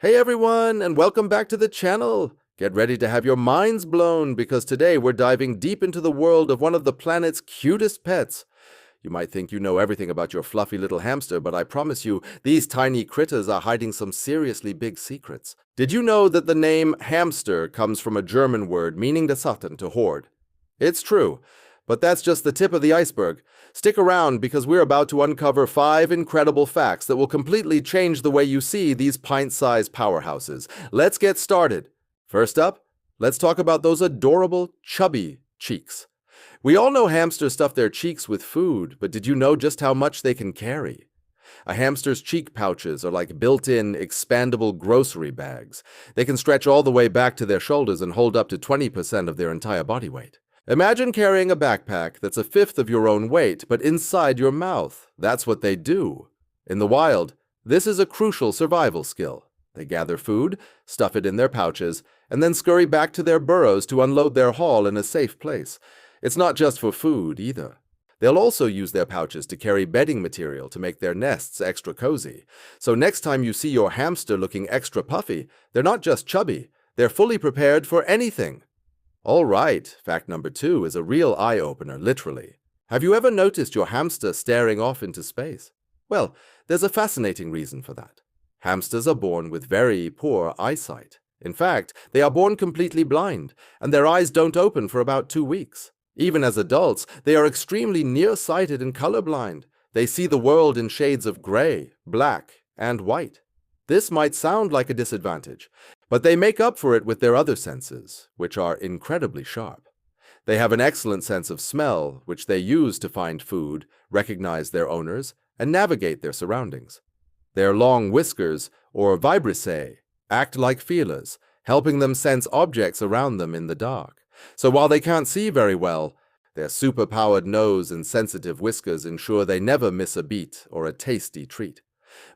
Hey everyone, and welcome back to the channel. Get ready to have your minds blown because today we're diving deep into the world of one of the planet's cutest pets. You might think you know everything about your fluffy little hamster, but I promise you, these tiny critters are hiding some seriously big secrets. Did you know that the name hamster comes from a German word meaning to hoard? It's true, but that's just the tip of the iceberg. Stick around because we're about to uncover 5 incredible facts that will completely change the way you see these pint-sized powerhouses. Let's get started. First up, let's talk about those adorable, chubby cheeks. We all know hamsters stuff their cheeks with food, but did you know just how much they can carry? A hamster's cheek pouches are like built-in, expandable grocery bags. They can stretch all the way back to their shoulders and hold up to 20% of their entire body weight. Imagine carrying a backpack that's a fifth of your own weight, but inside your mouth. That's what they do. In the wild, this is a crucial survival skill. They gather food, stuff it in their pouches, and then scurry back to their burrows to unload their haul in a safe place. It's not just for food, either. They'll also use their pouches to carry bedding material to make their nests extra cozy. So next time you see your hamster looking extra puffy, they're not just chubby, they're fully prepared for anything. All right, fact number 2 is a real eye-opener, literally. Have you ever noticed your hamster staring off into space? Well, there's a fascinating reason for that. Hamsters are born with very poor eyesight. In fact, they are born completely blind, and their eyes don't open for about 2 weeks. Even as adults, they are extremely nearsighted and colorblind. They see the world in shades of gray, black, and white. This might sound like a disadvantage, but they make up for it with their other senses, which are incredibly sharp. They have an excellent sense of smell, which they use to find food, recognize their owners, and navigate their surroundings. Their long whiskers, or vibrissae, act like feelers, helping them sense objects around them in the dark. So while they can't see very well, their super-powered nose and sensitive whiskers ensure they never miss a beat or a tasty treat.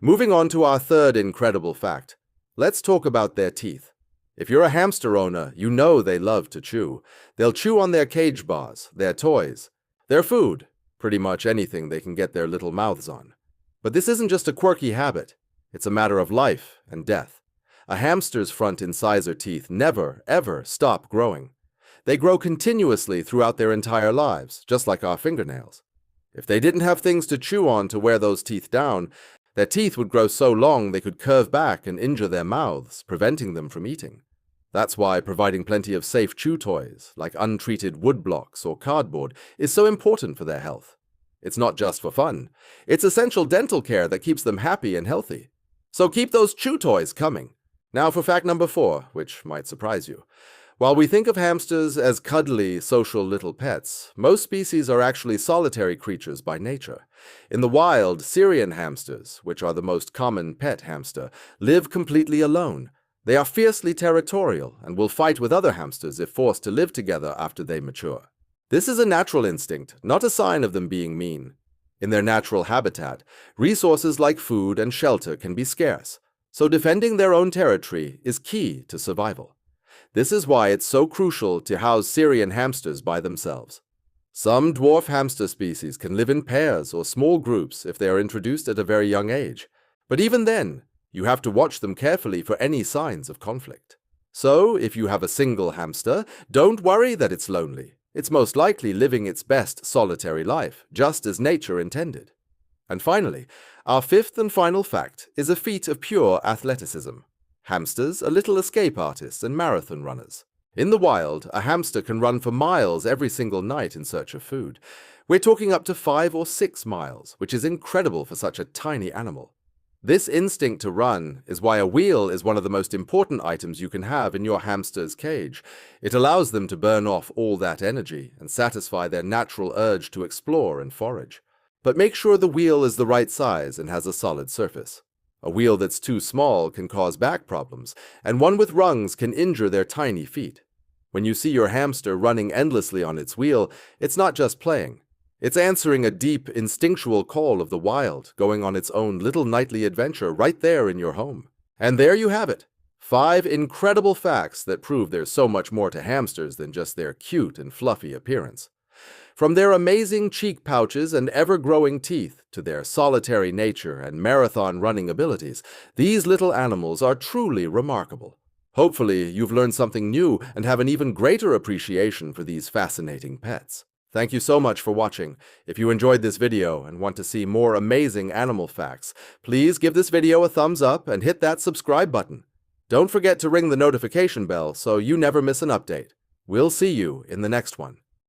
Moving on to our third incredible fact. Let's talk about their teeth. If you're a hamster owner, you know they love to chew. They'll chew on their cage bars, their toys, their food, pretty much anything they can get their little mouths on. But this isn't just a quirky habit. It's a matter of life and death. A hamster's front incisor teeth never, ever stop growing. They grow continuously throughout their entire lives, just like our fingernails. If they didn't have things to chew on to wear those teeth down, their teeth would grow so long they could curve back and injure their mouths, preventing them from eating. That's why providing plenty of safe chew toys, like untreated wood blocks or cardboard, is so important for their health. It's not just for fun. It's essential dental care that keeps them happy and healthy. So keep those chew toys coming. Now for fact number 4, which might surprise you. While we think of hamsters as cuddly, social little pets, most species are actually solitary creatures by nature. In the wild, Syrian hamsters, which are the most common pet hamster, live completely alone. They are fiercely territorial and will fight with other hamsters if forced to live together after they mature. This is a natural instinct, not a sign of them being mean. In their natural habitat, resources like food and shelter can be scarce, so defending their own territory is key to survival. This is why it's so crucial to house Syrian hamsters by themselves. Some dwarf hamster species can live in pairs or small groups if they are introduced at a very young age. But even then, you have to watch them carefully for any signs of conflict. So, if you have a single hamster, don't worry that it's lonely. It's most likely living its best solitary life, just as nature intended. And finally, our 5th and final fact is a feat of pure athleticism. Hamsters are little escape artists and marathon runners. In the wild, a hamster can run for miles every single night in search of food. We're talking up to 5 or 6 miles, which is incredible for such a tiny animal. This instinct to run is why a wheel is one of the most important items you can have in your hamster's cage. It allows them to burn off all that energy and satisfy their natural urge to explore and forage. But make sure the wheel is the right size and has a solid surface. A wheel that's too small can cause back problems, and one with rungs can injure their tiny feet. When you see your hamster running endlessly on its wheel, it's not just playing. It's answering a deep, instinctual call of the wild, going on its own little nightly adventure right there in your home. And there you have it. 5 incredible facts that prove there's so much more to hamsters than just their cute and fluffy appearance. From their amazing cheek pouches and ever-growing teeth to their solitary nature and marathon running abilities, these little animals are truly remarkable. Hopefully, you've learned something new and have an even greater appreciation for these fascinating pets. Thank you so much for watching. If you enjoyed this video and want to see more amazing animal facts, please give this video a thumbs up and hit that subscribe button. Don't forget to ring the notification bell so you never miss an update. We'll see you in the next one.